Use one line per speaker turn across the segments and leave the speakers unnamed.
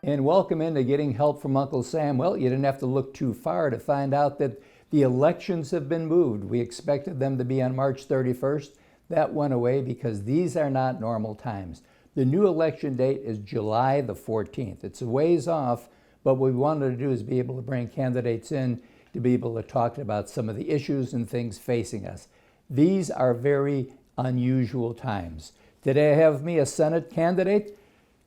And welcome into Getting Help from Uncle Sam. Well, you didn't have to look too far to find out that the elections have been moved. We expected them to be on March 31st. That went away because these are not normal times. The new election date is July the 14th. It's a ways off, but what we wanted to do is be able to bring candidates in to be able to talk about some of the issues and things facing us. These are very unusual times. Today I have me a Senate candidate,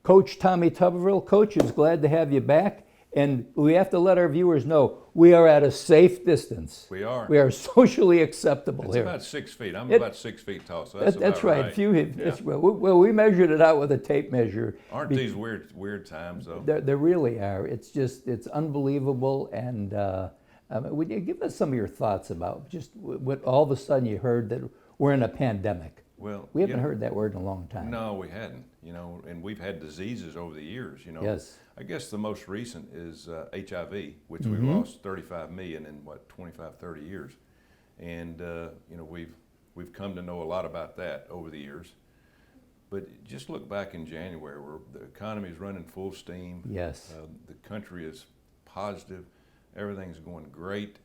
Coach Tommy Tuberville. Coach, is glad to have you back. And we have to let our viewers know we are at a safe distance.
We are.
We are socially acceptable
it's
here.
About 6 feet. I'm about 6 feet tall, so that's
that's
about
right.
right.
That's, well, we measured it out with a tape measure.
Aren't these weird times, though?
There really are. It's unbelievable. And would you give us some of your thoughts about just what all of a sudden you heard that we're in a pandemic?
Well,
we haven't heard that word in a long time.
No, we hadn't. And we've had diseases over the years.
Yes.
I guess the most recent is HIV, which we lost 35 million in 25, 30 years, and we've come to know a lot about that over the years. But just look back in January, where the economy is running full steam.
Yes.
The country is positive, everything's going great,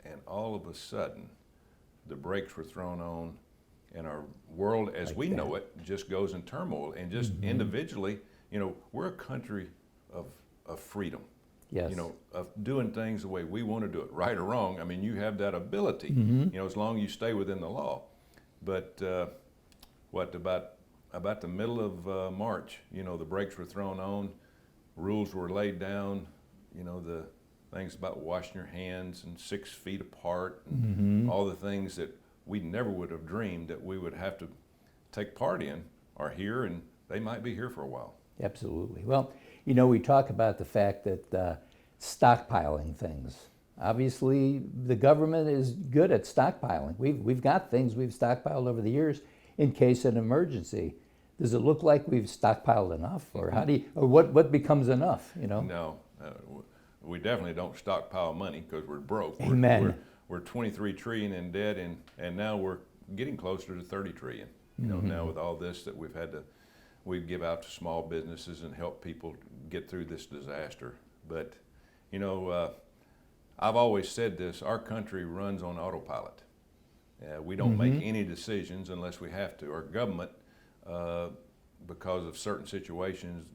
and all of a sudden, the brakes were thrown on. And our world as we know it just goes in turmoil. And just individually, we're a country of freedom.
Yes.
Of doing things the way we want to do it, right or wrong. I mean, you have that ability, as long as you stay within the law. But about the middle of March, the brakes were thrown on, rules were laid down, the things about washing your hands and 6 feet apart, and all the things that we never would have dreamed that we would have to take part in are here, and they might be here for a while.
Absolutely. Well, we talk about the fact that stockpiling things. Obviously, the government is good at stockpiling. We've got things we've stockpiled over the years in case of an emergency. Does it look like we've stockpiled enough, or what becomes enough?
No, we definitely don't stockpile money because we're broke.
Amen.
We're 23 trillion in debt, and now we're getting closer to 30 trillion. Now with all this that we give out to small businesses and help people get through this disaster. But I've always said this: our country runs on autopilot. We don't make any decisions unless we have to. Our government, because of certain situations,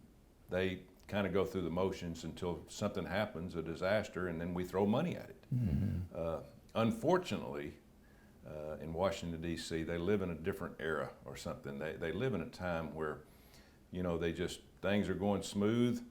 they kind of go through the motions until something happens, a disaster, and then we throw money at it. Unfortunately, in Washington, D.C., they live in a different era or something. They live in a time where, things are going smooth.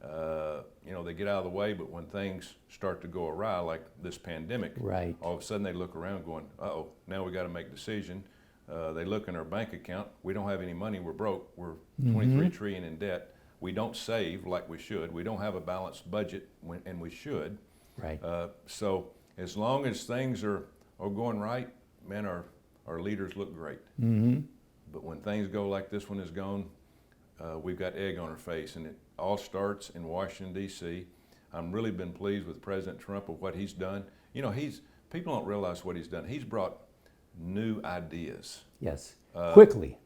They get out of the way, but when things start to go awry, like this pandemic,
right,
all of a sudden they look around going, uh-oh, now we got to make a decision. They look in our bank account. We don't have any money. We're broke. We're 23 trillion in debt. We don't save like we should. We don't have a balanced budget, and we should.
Right.
So as long as things are going right, man, our leaders look great. But when things go like this one is gone, we've got egg on our face, and it all starts in Washington, D.C. I'm really been pleased with President Trump of what he's done. People don't realize what he's done. He's brought new ideas.
Yes. Quickly.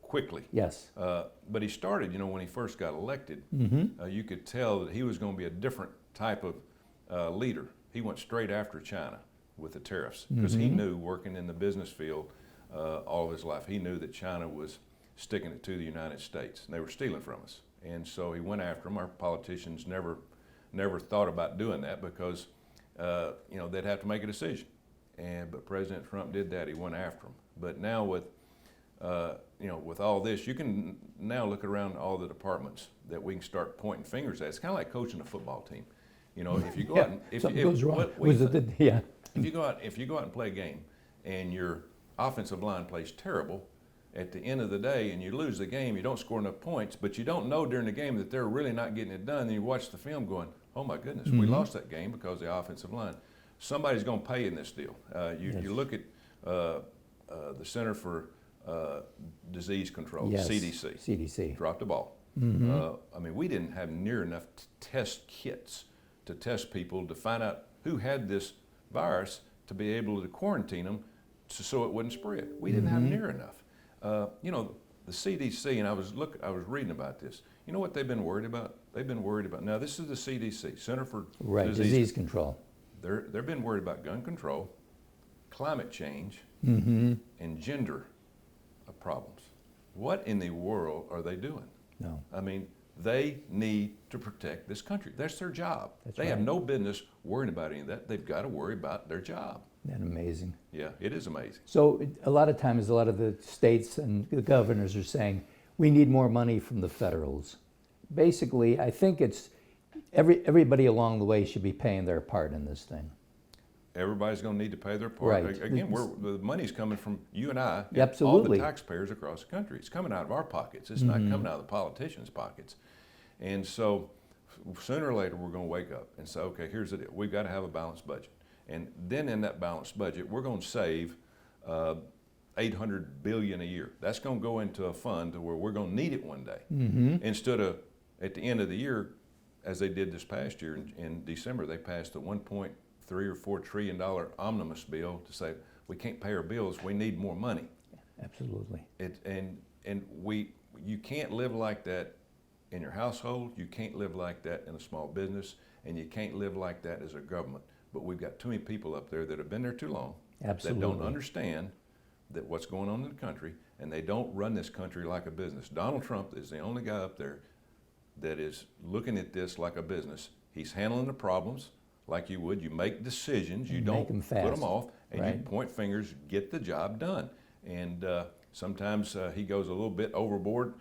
Yes. But he started, when he first got elected, you could tell that he was going to be a different type of leader. He went straight after China with the tariffs because he knew, working in the business field all of his life, he knew that China was sticking it to the United States, and they were stealing from us. And so he went after them. Our politicians never thought about doing that because they'd have to make a decision. But President Trump did that. He went after them. But now with all this, you can now look around all the departments that we can start pointing fingers at. It's kind of like coaching a football team. If you go out and if you go out and play a game and your offensive line plays terrible, at the end of the day, and you lose the game, you don't score enough points, but you don't know during the game that they're really not getting it done. Then you watch the film going, oh my goodness, we lost that game because of the offensive line. Somebody's going to pay in this deal. You look at the Center for Disease Control, CDC. Dropped the ball. We didn't have near enough test kits to test people to find out who had this virus to be able to quarantine them so it wouldn't spread. We didn't have near enough. The CDC, and I was reading about this. You know what they've been worried about? They've been worried about, now this is the CDC, Center for
Right, disease control.
They've been worried about gun control, climate change, and gender problems. What in the world are they doing?
No.
I mean, they need to protect this country. That's their job.
That's
they have
right.
no business worrying about any of that. They've got to worry about their job.
Isn't that amazing?
Yeah, it is amazing.
So a lot of times, a lot of the states and the governors are saying, we need more money from the federals. Basically, I think it's everybody along the way should be paying their part in this thing.
Everybody's going to need to pay their part.
Right.
Again, the money's coming from you and I, and
Absolutely.
all the taxpayers across the country. It's coming out of our pockets. It's not coming out of the politicians' pockets. And so sooner or later, we're going to wake up and say, okay, here's the deal. We've got to have a balanced budget. And then in that balanced budget, we're going to save $800 billion a year. That's going to go into a fund to where we're going to need it one day. Instead of at the end of the year, as they did this past year in December, they passed a $1.3 or $4 trillion omnibus bill to say we can't pay our bills, we need more money.
Absolutely.
You can't live like that in your household, you can't live like that in a small business, and you can't live like that as a government. But we've got too many people up there that have been there too long,
Absolutely.
that don't understand that what's going on in the country, and they don't run this country like a business. Donald Trump is the only guy up there that is looking at this like a business. He's handling the problems like you would. You make decisions, you don't put them off, and you point fingers, get the job done. And sometimes he goes a little bit overboard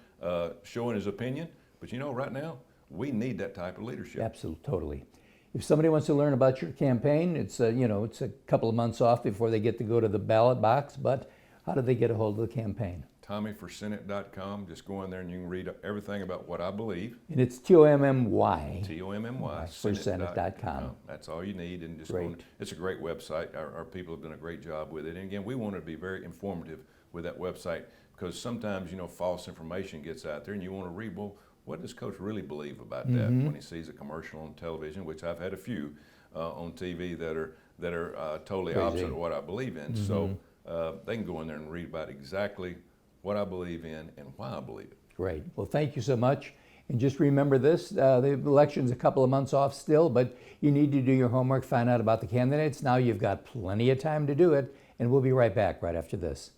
showing his opinion, but you know, right now, we need that type of leadership.
Absolutely, totally. If somebody wants to learn about your campaign, it's it's a couple of months off before they get to go to the ballot box, but how do they get a hold of the campaign?
TommyForSenate.com. Just go in there and you can read everything about what I believe.
And it's TOMMY.
TOMMY.
Forsenate.com.
That's all you need. And just go, it's a great website. Our people have done a great job with it. And again, we want to be very informative with that website because sometimes, false information gets out there and you want to read, well, what does Coach really believe about that when he sees a commercial on television, which I've had a few on TV that are totally opposite of what I believe in. So they can go in there and read about exactly what I believe in and why I believe it.
Great. Well, thank you so much. And just remember this, the election's a couple of months off still, but you need to do your homework, find out about the candidates. Now you've got plenty of time to do it, and we'll be right back right after this.